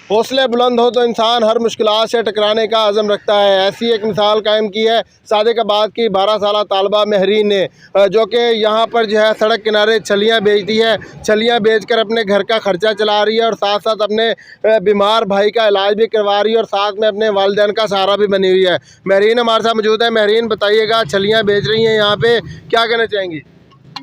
حوصلے بلند ہو تو انسان ہر مشکلات سے ٹکرانے کا عزم رکھتا ہے۔ ایسی ایک مثال قائم کی ہے صادق آباد کی 12 سالہ طالبہ مہرین نے، جو کہ یہاں پر جو ہے سڑک کنارے چھلیاں بیچتی ہے، چھلیاں بیچ کر اپنے گھر کا خرچہ چلا رہی ہے اور ساتھ ساتھ اپنے بیمار بھائی کا علاج بھی کروا رہی ہے اور ساتھ میں اپنے والدین کا سہارا بھی بنی ہوئی ہے۔ مہرین ہمارے ساتھ موجود ہے۔ مہرین بتائیے گا، چھلیاں بیچ رہی ہیں یہاں پہ، کیا کہنا چاہیں گی؟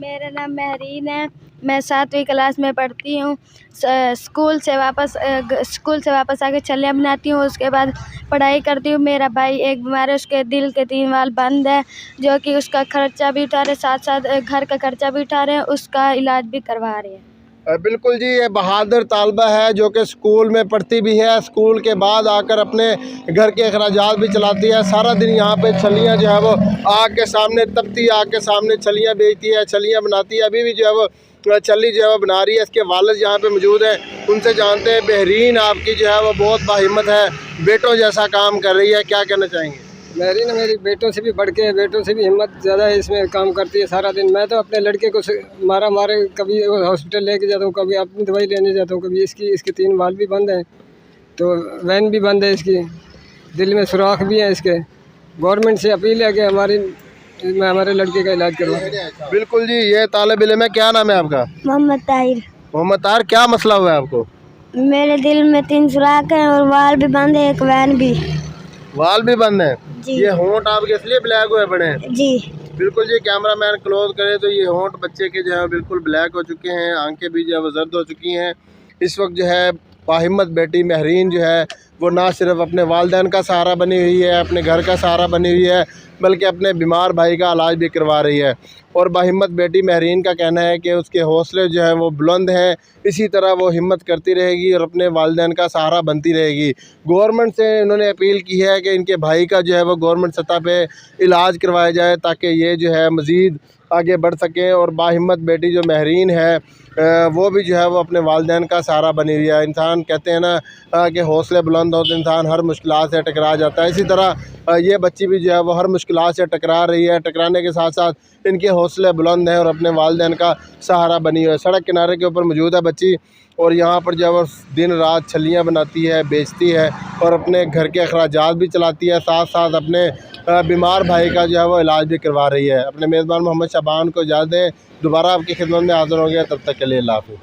میرا نام مہرین ہے، میں 7ویں کلاس میں پڑھتی ہوں۔ اسکول سے واپس آ کے چھلیاں بناتی ہوں، اس کے بعد پڑھائی کرتی ہوں۔ میرا بھائی ایک بیمار ہے، اس کے دل کے 3 وال بند ہے، جو کہ اس کا خرچہ بھی اٹھا رہے، ساتھ ساتھ گھر کا خرچہ بھی اٹھا رہے ہیں، اس کا علاج بھی کروا رہے ہیں۔ بالکل جی، یہ بہادر طالبہ ہے جو کہ اسکول میں پڑھتی بھی ہے، اسکول کے بعد آ کر اپنے گھر کے اخراجات بھی چلاتی ہے۔ سارا دن یہاں پہ چھلیاں جو ہے وہ آگ کے سامنے تپتی، آگ کے سامنے چھلیاں بیچتی ہے، چھلیاں بناتی ہے۔ ابھی بھی جو ہے وہ چھلی جو ہے وہ بنا رہی ہے۔ اس کے والد یہاں پہ موجود ہیں، ان سے جانتے ہیں۔ بہرین آپ کی جو ہے وہ بہت باہمت ہے، بیٹوں جیسا کام کر رہی ہے، کیا کہنا چاہیں گے؟ مہرین میری بیٹوں سے بھی بڑھ کے ہے، بیٹوں سے بھی ہمت زیادہ ہے، اس میں کام کرتی ہے سارا دن۔ میں تو اپنے لڑکے کو مارے کبھی ہاسپٹل لے کے جاتا ہوں، کبھی اپنی دوائی لینے جاتا ہوں، کبھی اس کے 3 وال بھی بند ہیں، تو وین بھی بند ہے، اس کی دل میں سوراخ بھی ہے اس کے۔ گورنمنٹ سے اپیل ہے کہ ہمارے لڑکے کا علاج کروائیں۔ بالکل جی، یہ طالب علم ہے، کیا نام ہے آپ کا؟ محمد طاہر۔ محمد طاہر، کیا مسئلہ ہوا ہے آپ کو؟ میرے دل میں 3 سوراخ ہیں اور وال بھی بند ہے، ایک وین بھی۔ وال بھی بند ہیں؟ جی۔ یہ ہونٹ آپ کے اس لیے بلیک ہوئے پڑے ہیں؟ جی۔ بالکل جی، کیمرہ مین کلوز کرے تو یہ ہونٹ بچے کے جو ہے بالکل بلیک ہو چکے ہیں، آنکھیں بھی جو ہے وہ زرد ہو چکی ہیں۔ اس وقت جو ہے باہمت بیٹی مہرین جو ہے وہ نہ صرف اپنے والدین کا سہارا بنی ہوئی ہے، اپنے گھر کا سہارا بنی ہوئی ہے، بلکہ اپنے بیمار بھائی کا علاج بھی کروا رہی ہے۔ اور باہمت بیٹی مہرین کا کہنا ہے کہ اس کے حوصلے جو ہیں وہ بلند ہیں، اسی طرح وہ ہمت کرتی رہے گی اور اپنے والدین کا سہارا بنتی رہے گی۔ گورنمنٹ سے انہوں نے اپیل کی ہے کہ ان کے بھائی کا جو ہے وہ گورنمنٹ سطح پہ علاج کروایا جائے تاکہ یہ جو ہے مزید آگے بڑھ سکیں۔ اور باہمت بیٹی جو مہرین ہے وہ بھی جو ہے وہ اپنے والدین کا سہارا بنی ہوئی ہے۔ انسان کہتے ہیں نا کہ حوصلے بلند ہو تو انسان ہر مشکلات سے ٹکرا جاتا ہے، اسی طرح یہ بچی بھی جو ہے وہ ہر مشکلات سے ٹکرا رہی ہے۔ ٹکرانے کے ساتھ ساتھ ان کے حوصلے بلند ہیں اور اپنے والدین کا سہارا بنی ہوئی ہے۔ سڑک کنارے کے اوپر موجود ہے بچی، اور یہاں پر جو ہے وہ دن رات چھلیاں بناتی ہے، بیچتی ہے اور اپنے گھر کے اخراجات بھی چلاتی ہے، ساتھ ساتھ اپنے بیمار بھائی کا جو ہے وہ علاج بھی کروا رہی ہے۔ اپنے میزبان محمد شعبان کو اجازت دیں، دوبارہ آپ کی خدمت میں حاضر ہوں گے، تب تک کے لیے اللہ حافظ۔